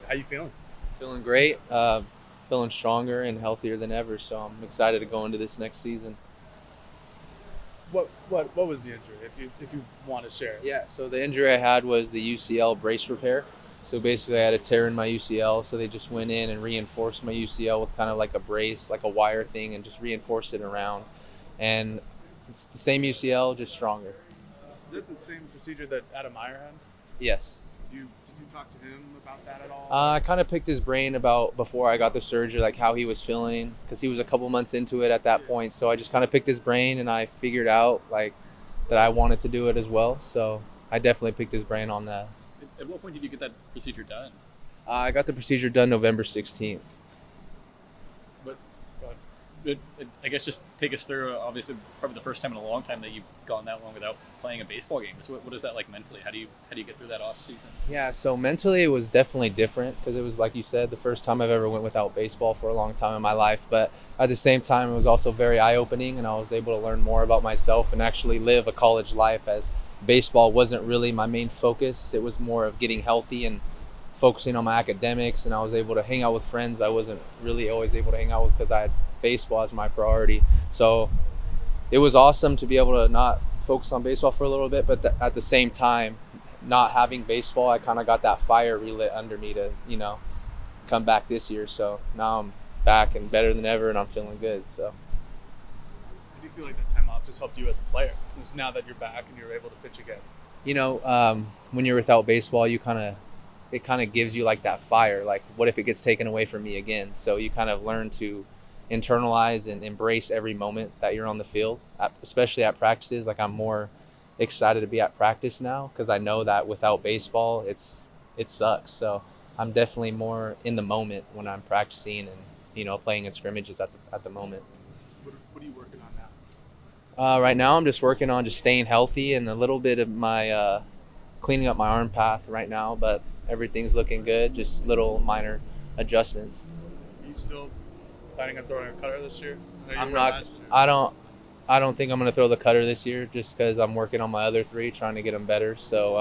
How you feeling? Feeling great, feeling stronger and healthier than ever. So I'm excited to go into this next season. What was the injury? If you want to share. Yeah, so the injury I had was the UCL brace repair. So basically, I had a tear in my UCL. So they just went in and reinforced my UCL with kind of like a brace, like a wire thing, and just reinforced it around. And it's the same UCL, just stronger. Is it the same procedure that Adam Meyer had? Yes. Did you talk to him about that at all? I kind of picked his brain about before I got the surgery, like how he was feeling, because he was a couple months into it at that point. So I just kind of picked his brain, and I figured out like that I wanted to do it as well. So I definitely picked his brain on that. At what point did you get that procedure done? I got the procedure done November 16th. But I guess just take us through, obviously, probably the first time in a long time that you've gone that long without playing a baseball game. So what is that like mentally? How do you get through that off season? Yeah, so mentally it was definitely different because it was, like you said, the first time I've ever went without baseball for a long time in my life. But at the same time, it was also very eye-opening, and I was able to learn more about myself and actually live a college life, as baseball wasn't really my main focus. It was more of getting healthy and focusing on my academics, and I was able to hang out with friends I wasn't really always able to hang out with because I had baseball as my priority. So it was awesome to be able to not focus on baseball for a little bit, but at the same time, not having baseball, I kind of got that fire relit under me to, come back this year. So now I'm back and better than ever, and I'm feeling good. So How do you feel like that time off just helped you as a player? Just now that you're back and you're able to pitch again. when you're without baseball, it kind of gives you like that fire. Like, what if it gets taken away from me again? So you kind of learn to internalize and embrace every moment that you're on the field, especially at practices. Like, I'm more excited to be at practice now because I know that without baseball, it sucks. So I'm definitely more in the moment when I'm practicing and playing in scrimmages at the moment. What are you working on now? Right now, I'm just working on just staying healthy and a little bit of my cleaning up my arm path right now, but everything's looking good. Just little minor adjustments. Are you still planning on throwing a cutter this year? I'm not. I don't think I'm going to throw the cutter this year just because I'm working on my other three, trying to get them better. So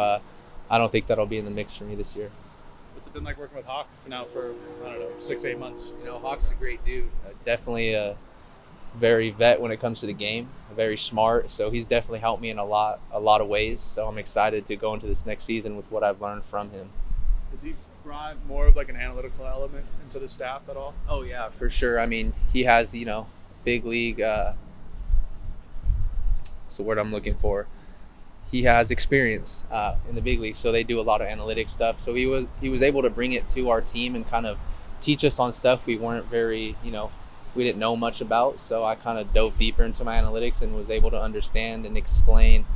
I don't think that'll be in the mix for me this year. What's it been like working with Hawk now for, I don't know, 6-8 months? Hawk's a great dude. Definitely a very vet when it comes to the game. Very smart. So he's definitely helped me in a lot of ways. So I'm excited to go into this next season with what I've learned from him. Has he brought more of like an analytical element into the staff at all? Oh yeah, for sure. I mean, he has big league. What's the word I'm looking for? He has experience in the big league, so they do a lot of analytic stuff. So he was able to bring it to our team and kind of teach us on stuff we weren't very we didn't know much about. So I kind of dove deeper into my analytics and was able to understand and explain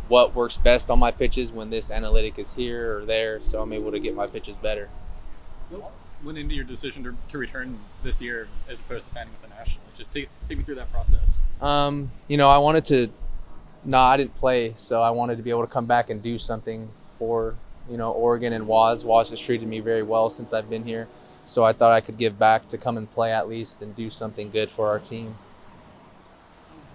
what works best on my pitches when this analytic is here or there. So I'm able to get my pitches better. What went into your decision to return this year as opposed to signing with the Nationals? Just take me through that process. I wanted to. No, I didn't play, so I wanted to be able to come back and do something for Oregon and Waz. Waz has treated me very well since I've been here, so I thought I could give back to come and play at least and do something good for our team.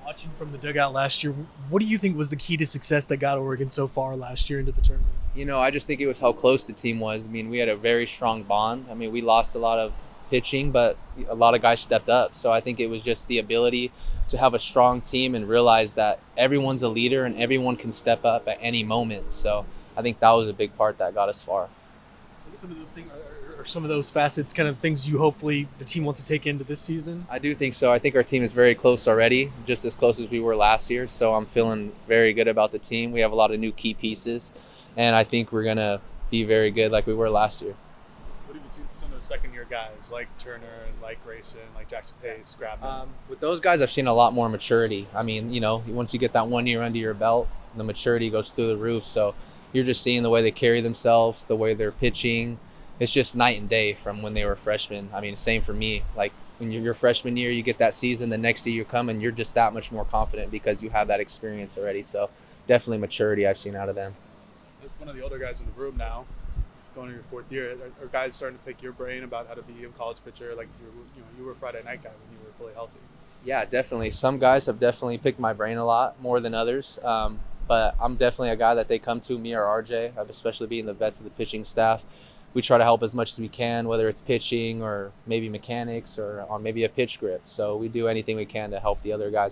Watching from the dugout last year, what do you think was the key to success that got Oregon so far last year into the tournament? I just think it was how close the team was. I mean, we had a very strong bond. I mean, we lost a lot of pitching, but a lot of guys stepped up. So I think it was just the ability to have a strong team and realize that everyone's a leader and everyone can step up at any moment. So I think that was a big part that got us far. Some of those things are some of those facets kind of things you hopefully the team wants to take into this season? I do think so. I think our team is very close already, just as close as we were last year. So I'm feeling very good about the team. We have a lot of new key pieces, and I think we're going to be very good like we were last year. What have you seen from some of those second-year guys like Turner and like Grayson, like Jackson Pace, Grabman? With those guys, I've seen a lot more maturity. I mean, once you get that 1 year under your belt, the maturity goes through the roof. So you're just seeing the way they carry themselves, the way they're pitching. It's just night and day from when they were freshmen. I mean, same for me. Like when you're your freshman year, you get that season, the next year you come and you're just that much more confident because you have that experience already. So definitely maturity I've seen out of them. As one of the older guys in the room now, going into your fourth year, are guys starting to pick your brain about how to be a college pitcher? Like you were a Friday night guy when you were fully healthy. Yeah, definitely. Some guys have definitely picked my brain a lot more than others. But I'm definitely a guy that they come to, me or RJ, especially being the vets of the pitching staff. we try to help as much as we can, whether it's pitching or maybe mechanics or on maybe a pitch grip. So we do anything we can to help the other guys on